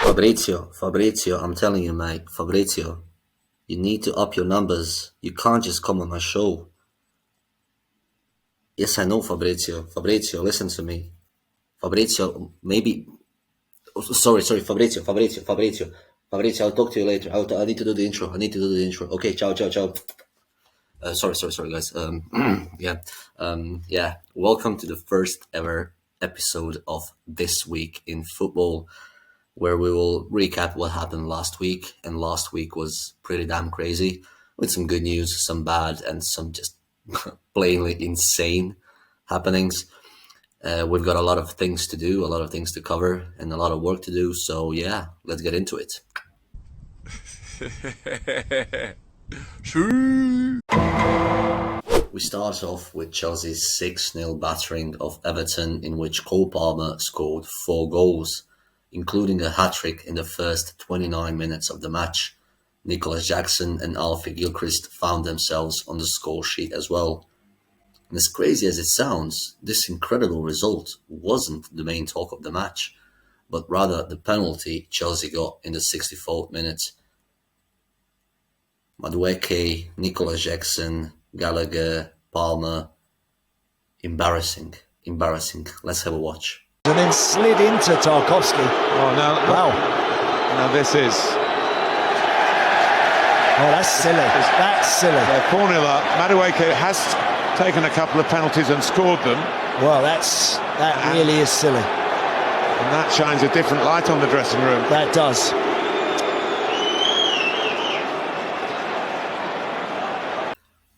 Fabrizio, I'm telling you, mate, Fabrizio, you need to up your numbers. You can't just come on my show. Yes, I know, Fabrizio. Fabrizio, listen to me. Fabrizio, maybe. Oh, sorry, Fabrizio, I'll talk to you later. I need to do the intro. Okay, ciao, ciao, ciao. Sorry, guys. Yeah. Welcome to the first ever episode of This Week in Football, where we will recap what happened last week. And last week was pretty damn crazy, with some good news, some bad, and some just plainly insane happenings. We've got a lot of things to do, a lot of things to cover, and a lot of work to do. So yeah, let's get into it. We start off with Chelsea's 6-0 battering of Everton, in which Cole Palmer scored 4 goals, including a hat-trick in the first 29 minutes of the match. Nicholas Jackson and Alfie Gilchrist found themselves on the score sheet as well. And as crazy as it sounds, this incredible result wasn't the main talk of the match, but rather the penalty Chelsea got in the 64th minute. Madueke, Nicholas Jackson, Gallagher, Palmer. Embarrassing. Let's have a watch. And then slid into Tarkovsky. Oh, now, Wow. now this is... Oh, that's silly. That's silly. They're 4-0 up. Madueke has taken a couple of penalties and scored them. Well, that really is silly. And that shines a different light on the dressing room. That does.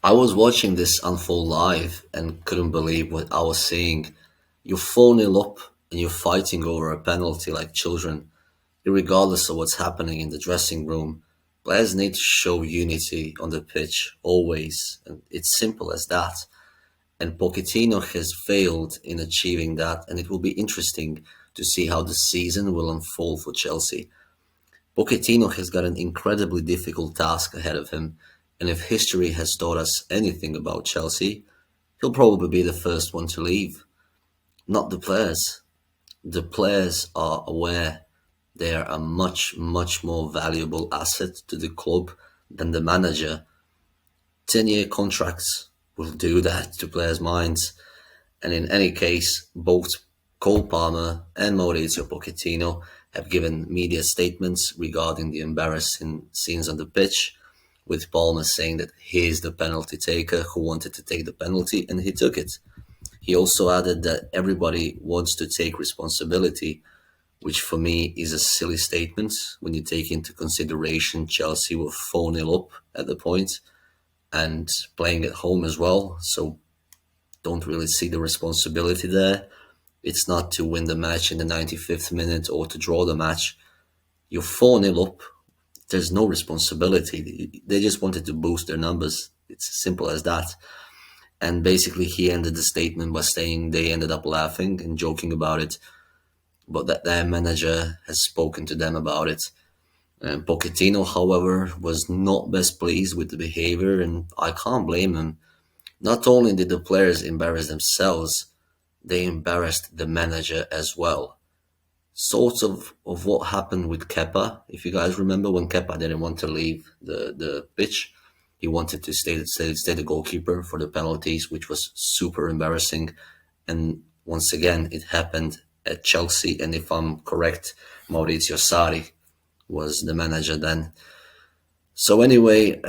I was watching this unfold live and couldn't believe what I was seeing. You're 4-0 up and you're fighting over a penalty like children. Regardless of what's happening in the dressing room, players need to show unity on the pitch, always. And it's simple as that. And Pochettino has failed in achieving that, and it will be interesting to see how the season will unfold for Chelsea. Pochettino has got an incredibly difficult task ahead of him, and if history has taught us anything about Chelsea, he'll probably be the first one to leave. Not the players. The players are aware they are a much more valuable asset to the club than the manager. 10-year contracts will do that to players' minds. And in any case, both Cole Palmer and Mauricio Pochettino have given media statements regarding the embarrassing scenes on the pitch, with Palmer saying that he's the penalty taker who wanted to take the penalty and he took it. He also added that everybody wants to take responsibility, which for me is a silly statement when you take into consideration Chelsea were 4-0 up at the point and playing at home as well. So don't really see the responsibility there. It's not to win the match in the 95th minute or to draw the match. You're 4-0 up. There's no responsibility. They just wanted to boost their numbers. It's as simple as that. And basically he ended the statement by saying they ended up laughing and joking about it, but that their manager has spoken to them about it. Pochettino, however, was not best pleased with the behaviour, and I can't blame him. Not only did the players embarrass themselves, they embarrassed the manager as well. Sort of what happened with Kepa. If you guys remember, when Kepa didn't want to leave the pitch, he wanted to stay the goalkeeper for the penalties, which was super embarrassing. And once again, it happened at Chelsea. And if I'm correct, Maurizio Sarri was the manager then. So anyway,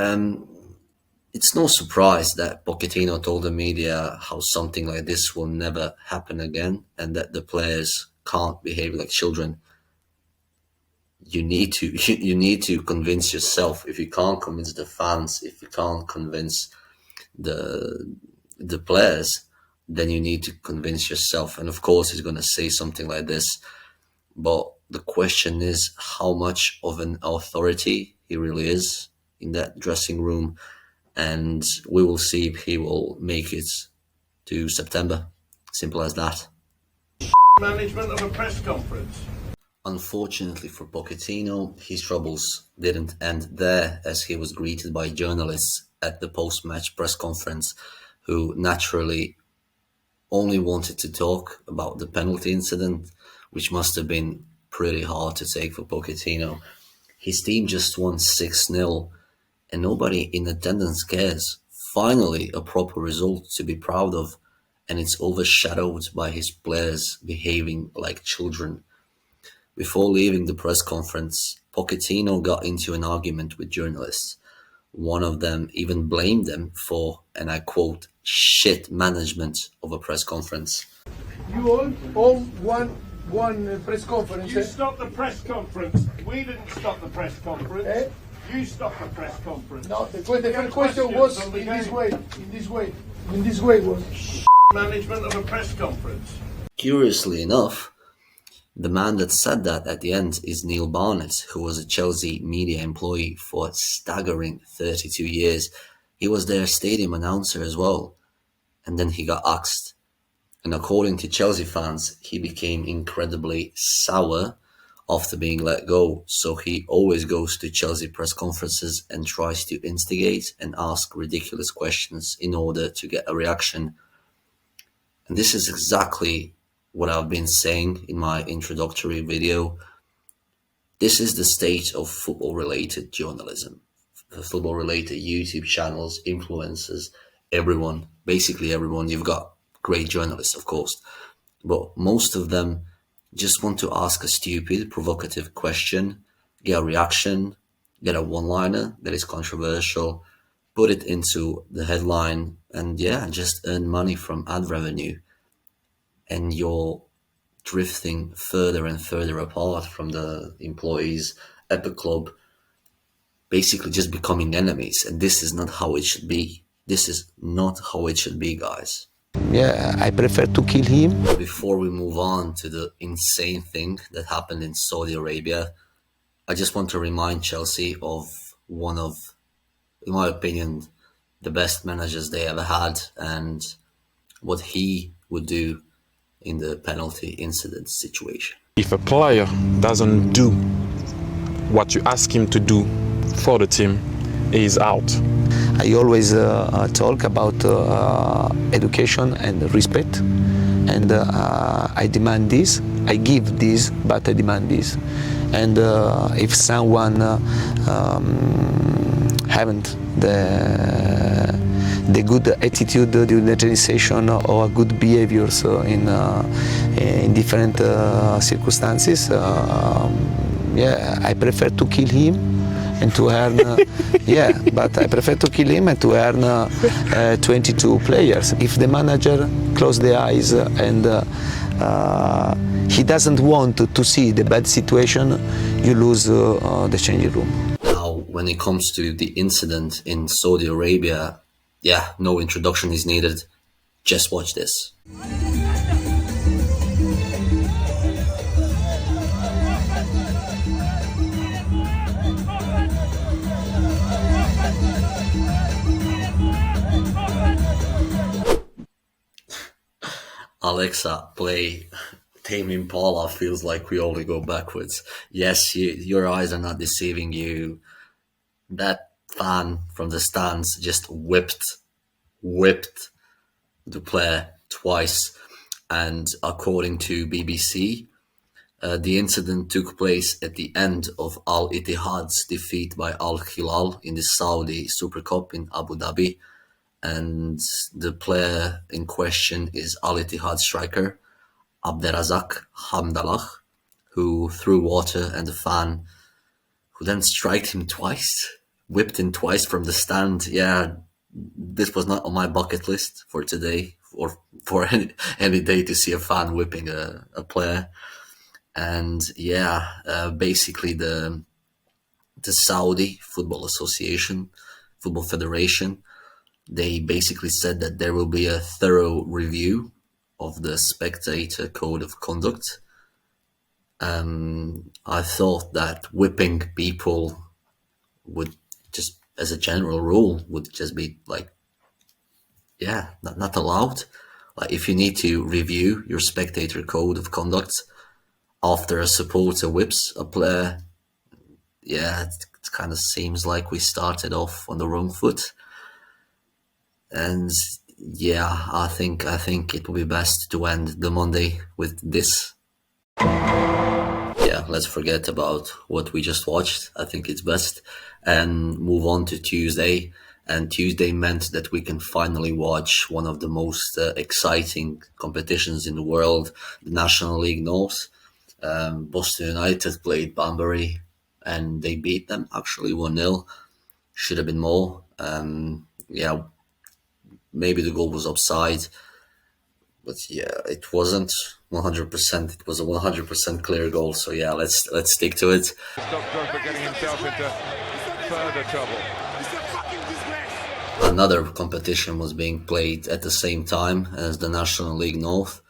it's no surprise that Pochettino told the media how something like this will never happen again and that the players can't behave like children. You need to convince yourself. If you can't convince the fans, if you can't convince the players, then you need to convince yourself. And of course he's going to say something like this, but the question is how much of an authority he really is in that dressing room, and we will see if he will make it to September. Simple as that. Management of a press conference. Unfortunately for Pochettino, his troubles didn't end there, as he was greeted by journalists at the post-match press conference, who naturally only wanted to talk about the penalty incident, which must have been pretty hard to take for Pochettino. His team just won 6-0 and nobody in attendance cares. Finally, a proper result to be proud of, and it's overshadowed by his players behaving like children. Before leaving the press conference, Pochettino got into an argument with journalists. One of them even blamed them for, and I quote, shit management of a press conference. You all one press conference. You stopped the press conference. We didn't stop the press conference. Eh? You stopped the press conference. No, the first question was in this way was Management of a press conference. Curiously enough, the man that said that at the end is Neil Barnett, who was a Chelsea media employee for a staggering 32 years. He was their stadium announcer as well. And then he got axed. And according to Chelsea fans, he became incredibly sour after being let go. So he always goes to Chelsea press conferences and tries to instigate and ask ridiculous questions in order to get a reaction. And this is exactly what I've been saying in my introductory video. This is the state of football-related journalism. Football-related YouTube channels, influencers, everyone, basically everyone. You've got great journalists, of course, but most of them just want to ask a stupid, provocative question, get a reaction, get a one-liner that is controversial, put it into the headline, and yeah, just earn money from ad revenue. And you're drifting further and further apart from the employees at the club, basically just becoming enemies. And this is not how it should be. This is not how it should be, guys. Yeah, I prefer to kill him. Before we move on to the insane thing that happened in Saudi Arabia, I just want to remind Chelsea of one of, in my opinion, the best managers they ever had, and what he would do in the penalty incident situation. If a player doesn't do what you ask him to do for the team, he is out. I always talk about education and respect, and I demand this, I give this, but I demand this. And if someone haven't the good attitude during the organization or good behaviors in different circumstances, yeah, I prefer to kill him and to earn, yeah, but I prefer to kill him and to earn 22 players. If the manager closes the eyes and he doesn't want to see the bad situation, you lose the changing room. Now, when it comes to the incident in Saudi Arabia, yeah, no introduction is needed. Just watch this. Alexa, play Tame Impala. Feels like we only go backwards. Yes, your eyes are not deceiving you. That fan from the stands just whipped the player twice. And according to BBC, the incident took place at the end of Al Ittihad's defeat by Al Hilal in the Saudi Super Cup in Abu Dhabi. And the player in question is Al Ittihad striker Abderrazak Hamdallah, who threw water at the fan, who then struck him twice, whipped him twice from the stand. Yeah, this was not on my bucket list for today, or for any day, to see a fan whipping a player. And yeah, basically the Saudi Football Association, Football Federation, they basically said that there will be a thorough review of the spectator code of conduct. I thought that whipping people would just, as a general rule, would just be like, yeah, not allowed. Like, if you need to review your spectator code of conduct after a supporter whips a player, yeah, it kind of seems like we started off on the wrong foot. And yeah, I think it would be best to end the Monday with this. Yeah, let's forget about what we just watched. I think it's best and move on to Tuesday. And Tuesday meant that we can finally watch one of the most exciting competitions in the world, the National League North. Boston United played Banbury and they beat them actually 1-0. Should have been more. Yeah, maybe the goal was offside, but yeah, it wasn't 100%. It was a 100% clear goal. So yeah, let's stick to it. Stop Drogba getting himself into further trouble. Another competition was being played at the same time as the National League North.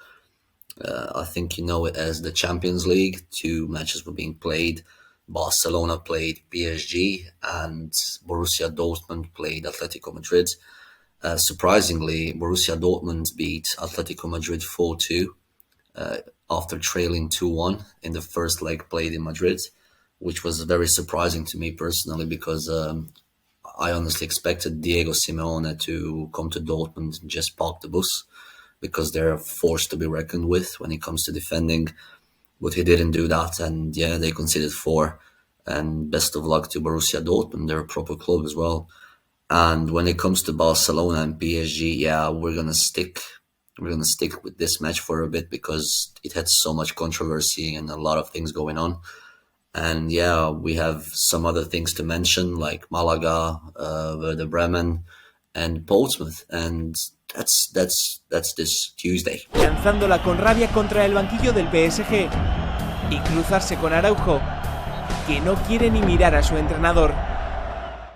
I think you know it as the Champions League. 2 matches were being played. Barcelona played PSG and Borussia Dortmund played Atletico Madrid. Surprisingly, Borussia Dortmund beat Atletico Madrid 4-2 after trailing 2-1 in the first leg played in Madrid, which was very surprising to me personally because I honestly expected Diego Simeone to come to Dortmund and just park the bus because they're a force to be reckoned with when it comes to defending. But he didn't do that, and yeah, they conceded 4. And best of luck to Borussia Dortmund. They're a proper club as well. And when it comes to Barcelona and PSG, yeah, we're gonna stick with this match for a bit because it had so much controversy and a lot of things going on. And yeah, we have some other things to mention like Malaga, Werder Bremen, and Portsmouth, and that's this Tuesday. Lanzándola con rabia contra el banquillo del PSG y cruzarse con Araujo, que no quiere ni mirar a su entrenador.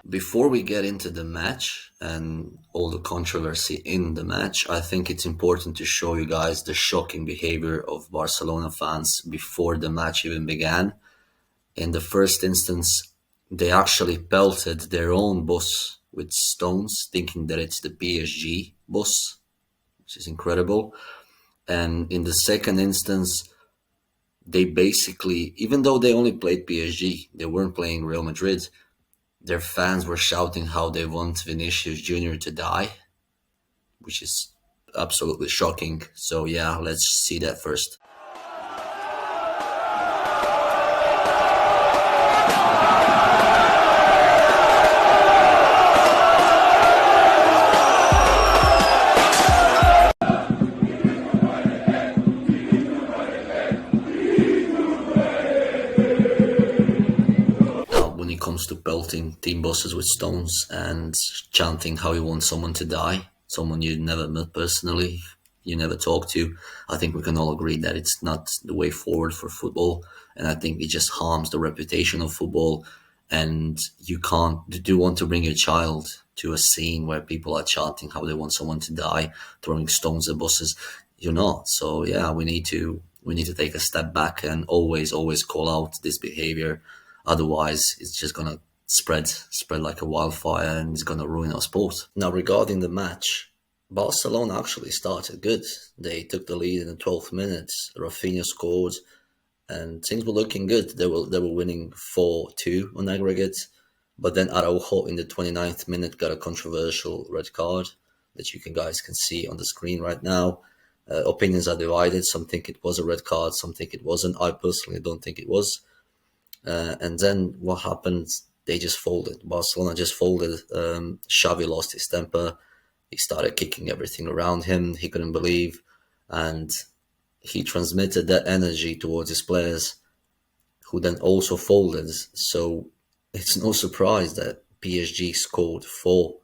Before we get into the match and all the controversy in the match, I think it's important to show you guys the shocking behavior of Barcelona fans before the match even began. In the first instance, they actually pelted their own bus with stones, thinking that it's the PSG bus, which is incredible. And in the second instance, they basically, even though they only played PSG, they weren't playing Real Madrid, their fans were shouting how they want Vinicius Jr. to die, which is absolutely shocking. So yeah, let's see that first. To pelting team buses with stones and chanting how you want someone to die, someone you never met personally, you never talked to, I think we can all agree that it's not the way forward for football, and I think it just harms the reputation of football. And you do want to bring your child to a scene where people are chanting how they want someone to die, throwing stones at buses? You're not. So yeah, we need to take a step back and always call out this behavior. Otherwise, it's just going to spread like a wildfire and it's going to ruin our sport. Now, regarding the match, Barcelona actually started good. They took the lead in the 12th minute. Rafinha scored and things were looking good. They were winning 4-2 on aggregate. But then Araujo in the 29th minute got a controversial red card that you guys can see on the screen right now. Opinions are divided. Some think it was a red card, some think it wasn't. I personally don't think it was. And then what happened? They just folded. Barcelona just folded. Xavi lost his temper. He started kicking everything around him. He couldn't believe. And he transmitted that energy towards his players, who then also folded. So it's no surprise that PSG scored 4.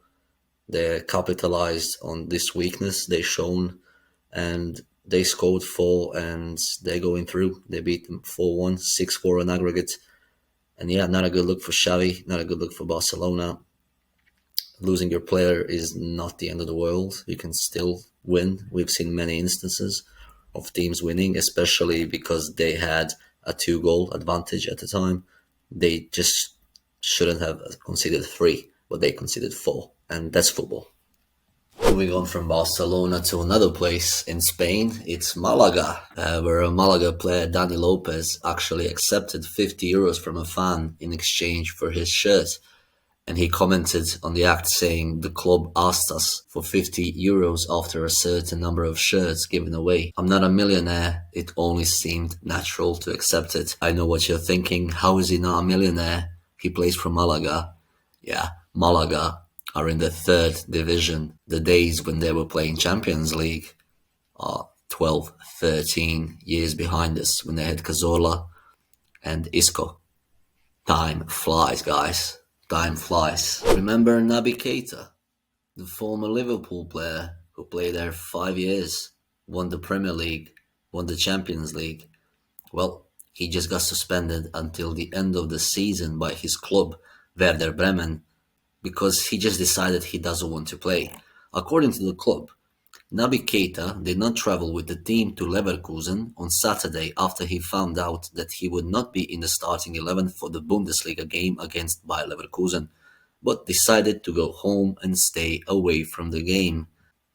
They capitalized on this weakness they shown, and they scored 4, and they're going through. They beat them 4-1, 6-4 on aggregate. And yeah, not a good look for Xavi, not a good look for Barcelona. Losing your player is not the end of the world. You can still win. We've seen many instances of teams winning, especially because they had a 2-goal advantage at the time. They just shouldn't have conceded 3, but they conceded 4, and that's football. Moving on from Barcelona to another place in Spain, it's Malaga, where a Malaga player, Dani Lopez, actually accepted €50 from a fan in exchange for his shirt. and he commented on the act saying the club asked us for €50 after a certain number of shirts given away. I'm not a millionaire, it only seemed natural to accept it. I know what you're thinking, how is he not a millionaire? He plays for Malaga. Yeah, Malaga are in the third division. The days when they were playing Champions League are 12, 13 years behind us when they had Cazorla and Isco. Time flies, guys. Time flies. Remember Naby Keita, the former Liverpool player who played there 5 years, won the Premier League, won the Champions League. Well, he just got suspended until the end of the season by his club, Werder Bremen, because he just decided he doesn't want to play. According to the club, Naby Keita did not travel with the team to Leverkusen on Saturday after he found out that he would not be in the starting 11 for the Bundesliga game against Bayer Leverkusen, but decided to go home and stay away from the game.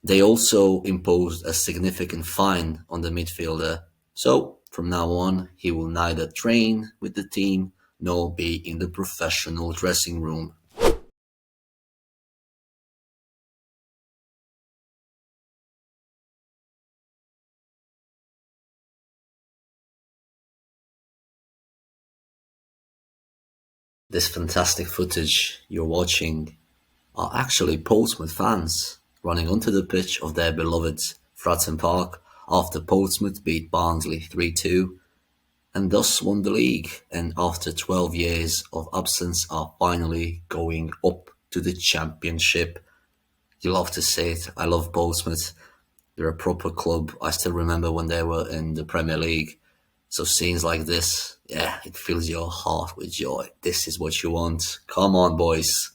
They also imposed a significant fine on the midfielder, so from now on he will neither train with the team nor be in the professional dressing room. This fantastic footage you're watching are actually Portsmouth fans running onto the pitch of their beloved Fratton Park after Portsmouth beat Barnsley 3-2 and thus won the league, and after 12 years of absence are finally going up to the championship. You love to say it. I love Portsmouth. They're a proper club. I still remember when they were in the Premier League. So scenes like this, yeah, it fills your heart with joy. This is what you want. Come on, boys.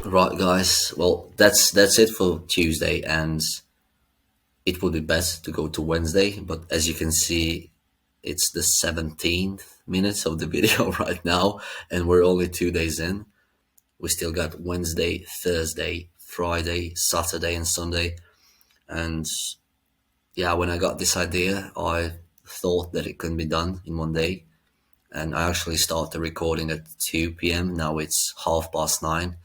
Right, guys. Well, that's it for Tuesday, and it would be best to go to Wednesday. But as you can see, it's the 17th minute of the video right now, and we're only 2 days in. We still got Wednesday, Thursday, Friday, Saturday, and Sunday. And yeah, when I got this idea, I thought that it couldn't be done in one day. And I actually started recording at 2 p.m. Now it's 9:30.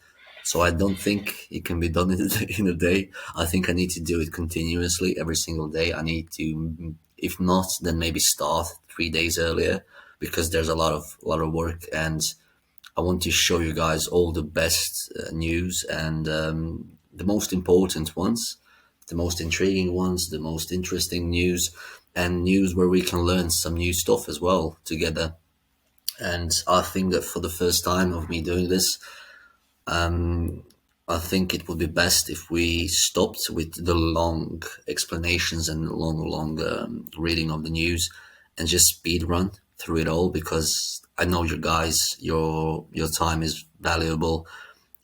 So I don't think it can be done in a day. I think I need to do it continuously every single day. I need to, if not, then maybe start 3 days earlier, because there's a lot of work, and I want to show you guys all the best news and the most important ones, the most intriguing ones, the most interesting news, and news where we can learn some new stuff as well together. And I think that for the first time of me doing this, I think it would be best if we stopped with the long explanations and long reading of the news and just speed run through it all, because I know you guys, your time is valuable,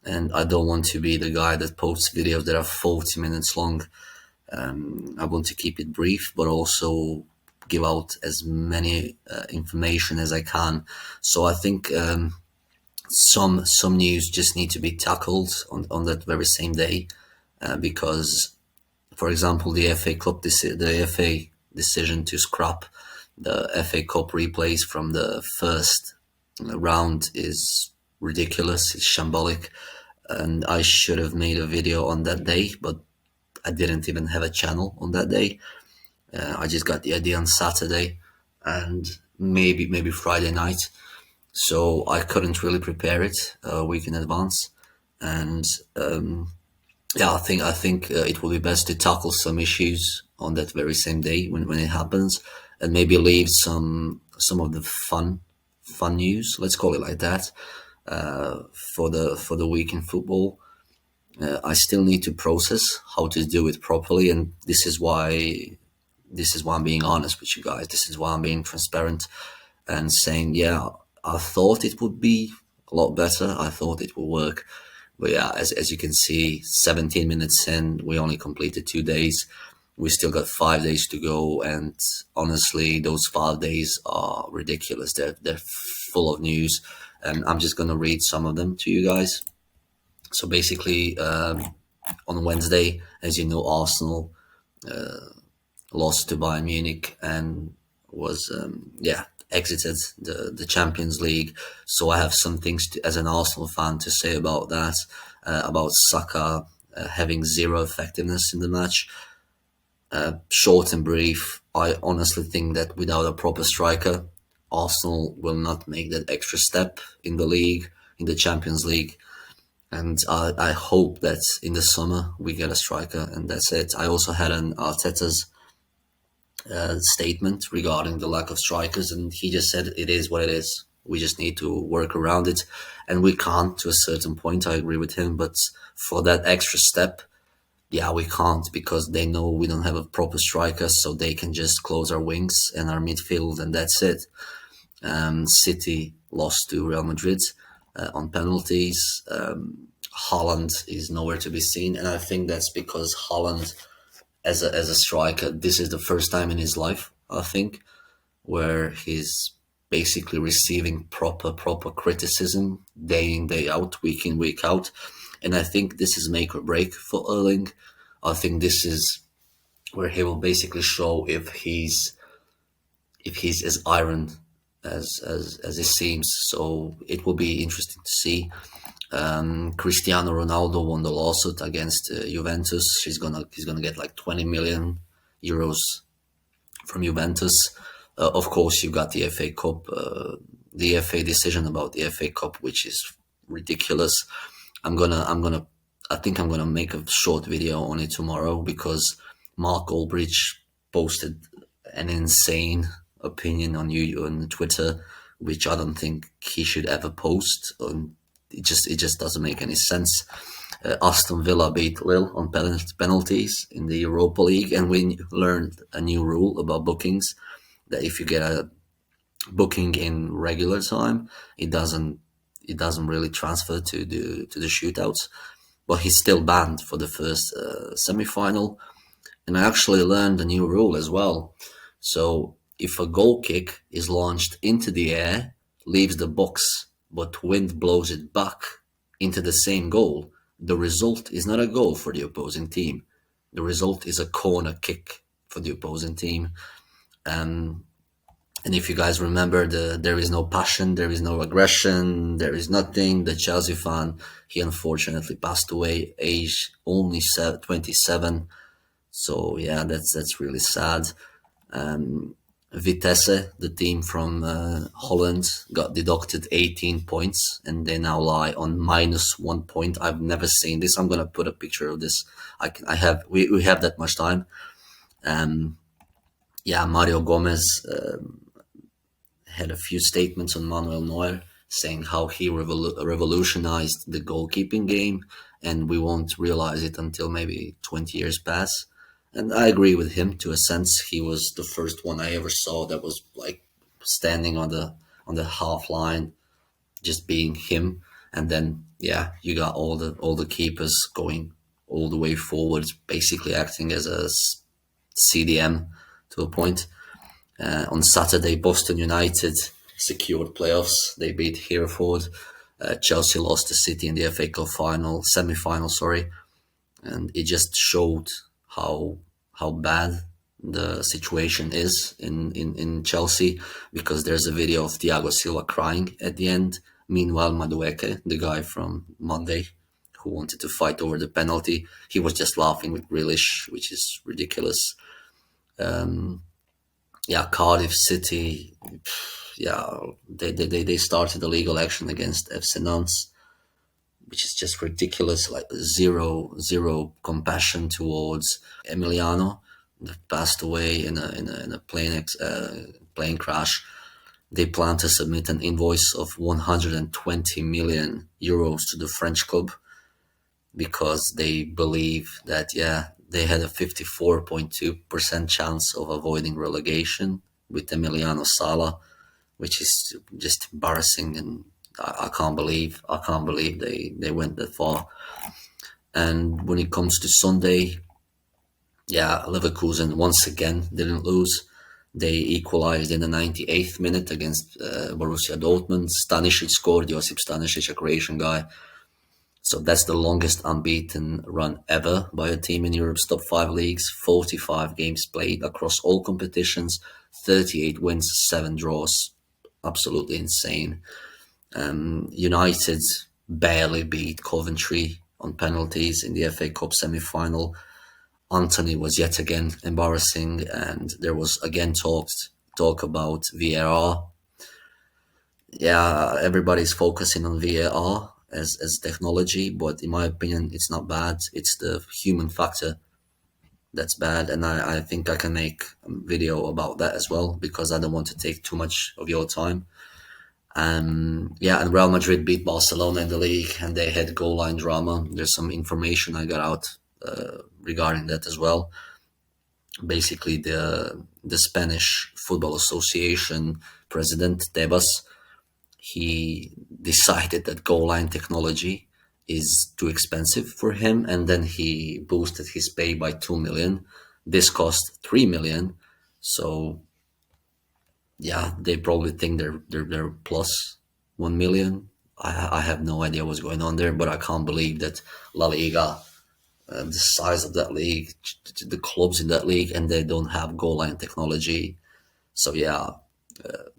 and I don't want to be the guy that posts videos that are 40 minutes long. I want to keep it brief, but also give out as many information as I can. So I think some news just need to be tackled on that very same day, because, for example, the FA decision to scrap the FA Cup replays from the first round is ridiculous. It's shambolic, and I should have made a video on that day, but I didn't even have a channel on that day. I just got the idea on Saturday and maybe Friday night. So I couldn't really prepare it a week in advance, and yeah, I think it will be best to tackle some issues on that very same day when it happens, and maybe leave some of the fun news, let's call it like that, for the week in football. I still need to process how to do it properly, and this is why I'm being honest with you guys. This is why I'm being transparent and saying, yeah, I thought it would be a lot better. I thought it would work. But yeah, as you can see, 17 minutes in, we only completed 2 days. We still got 5 days to go. And honestly, those 5 days are ridiculous. They're full of news. And I'm just going to read some of them to you guys. So basically, on Wednesday, as you know, Arsenal lost to Bayern Munich and was exited the Champions League. So I have some things as an Arsenal fan to say about that, about Saka having zero effectiveness in the match. Short and brief, I honestly think that without a proper striker, Arsenal will not make that extra step in the league, in the Champions League. And I hope that in the summer we get a striker, and that's it. I also had an Arteta's statement regarding the lack of strikers, and he just said it is what it is. We just need to work around it, and we can't to a certain point. I agree with him, but for that extra step, yeah, we can't, because they know we don't have a proper striker, so they can just close our wings and our midfield, and that's it. City lost to Real Madrid on penalties. Haaland is nowhere to be seen, and I think that's because Haaland, as a striker, this is the first time in his life, I think, where he's basically receiving proper criticism day in, day out, week in, week out. And I think this is make or break for Erling. I think this is where he will basically show if he's as iron as it seems. So it will be interesting to see. Cristiano Ronaldo won the lawsuit against Juventus. He's gonna get like 20 million euros from Juventus. Of course, you got the FA Cup, the FA decision about the FA Cup, which is ridiculous. I think I'm gonna make a short video on it tomorrow, because Mark Goldbridge posted an insane opinion on Twitter, which I don't think he should ever post. It just doesn't make any sense. Aston Villa beat Lille on penalties in the Europa League, and we learned a new rule about bookings, that if you get a booking in regular time, it doesn't really transfer to the shootouts. But he's still banned for the first semi-final. And I actually learned a new rule as well. So if a goal kick is launched into the air, leaves the box, but wind blows it back into the same goal, the result is not a goal for the opposing team. The result is a corner kick for the opposing team. And if you guys remember, there is no passion, there is no aggression, there is nothing. The Chelsea fan, he unfortunately passed away, age only 27. So yeah, that's really sad. Vitesse, the team from Holland, got deducted 18 points, and they now lie on -1 point. I've never seen this. I'm gonna put a picture of this. We have that much time. Mario Gomez had a few statements on Manuel Neuer, saying how he revolutionized the goalkeeping game, and we won't realize it until maybe 20 years pass. And I agree with him to a sense. He was the first one I ever saw that was like standing on the half line, just being him. And then you got all the keepers going all the way forward, basically acting as a CDM to a point. On Saturday, Boston United secured playoffs. They beat Hereford. Chelsea lost to City in the FA Cup semi-final, and it just showed how bad the situation is in Chelsea, because there's a video of Thiago Silva crying at the end. Meanwhile, Madueke, the guy from Monday who wanted to fight over the penalty, he was just laughing with Grealish, which is ridiculous. Cardiff City, they started a legal action against FC Nantes, which is just ridiculous. Like zero compassion towards Emiliano, that passed away in a plane crash. They plan to submit an invoice of 120 million euros to the French club, because they believe that they had a 54.2% chance of avoiding relegation with Emiliano Sala, which is just embarrassing, and I can't believe they went that far. And when it comes to Sunday, Leverkusen once again didn't lose. They equalized in the 98th minute against Borussia Dortmund. Stanisic scored, Josip Stanisic, a Croatian guy. So that's the longest unbeaten run ever by a team in Europe's top 5 leagues. 45 games played across all competitions, 38 wins, 7 draws. Absolutely insane. United barely beat Coventry on penalties in the FA Cup semi-final. Antony was yet again embarrassing, and there was again talk about VAR. Yeah, everybody's focusing on VAR as technology, but in my opinion, it's not bad. It's the human factor that's bad, and I think I can make a video about that as well, because I don't want to take too much of your time. Yeah, and Real Madrid beat Barcelona in the league, and they had goal line drama. There's some information I got out regarding that as well. Basically, the Spanish Football Association president Tebas, he decided that goal line technology is too expensive for him, and then he boosted his pay by 2 million. This cost 3 million, so yeah, they probably think they're plus 1 million. I have no idea what's going on there, but I can't believe that La Liga, the size of that league, the clubs in that league, and they don't have goal line technology. So yeah,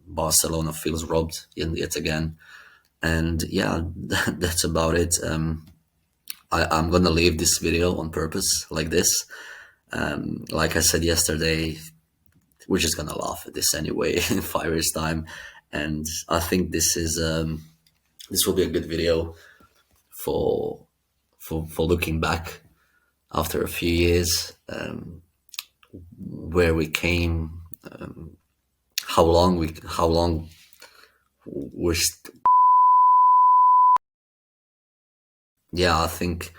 Barcelona feels robbed yet again. And yeah, that's about it. I'm gonna leave this video on purpose like this. Like I said yesterday, we're just gonna laugh at this anyway in 5 years' time, and I think this will be a good video for looking back after a few years, where we came, how long we're yeah, I think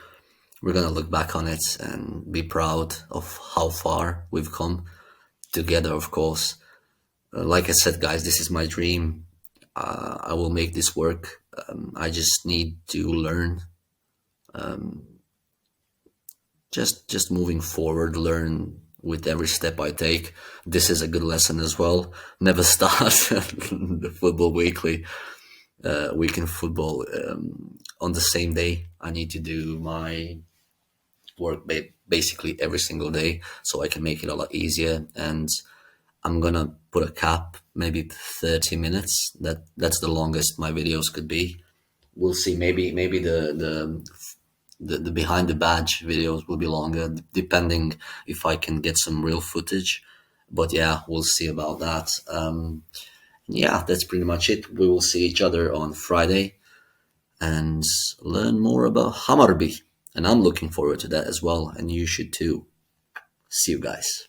we're gonna look back on it and be proud of how far we've come together, of course. Like I said, guys, this is my dream. I will make this work. I just need to learn. Just moving forward, learn with every step I take. This is a good lesson as well. Never start the Football Weekly, weekend football, on the same day. I need to do my work basically every single day, so I can make it a lot easier. And I'm gonna put a cap, maybe 30 minutes. That's the longest my videos could be. We'll see. Maybe the behind the badge videos will be longer, depending if I can get some real footage. But yeah, we'll see about that. Yeah, that's pretty much it. We will see each other on Friday and learn more about Hammarby. And I'm looking forward to that as well, and you should too. See you guys.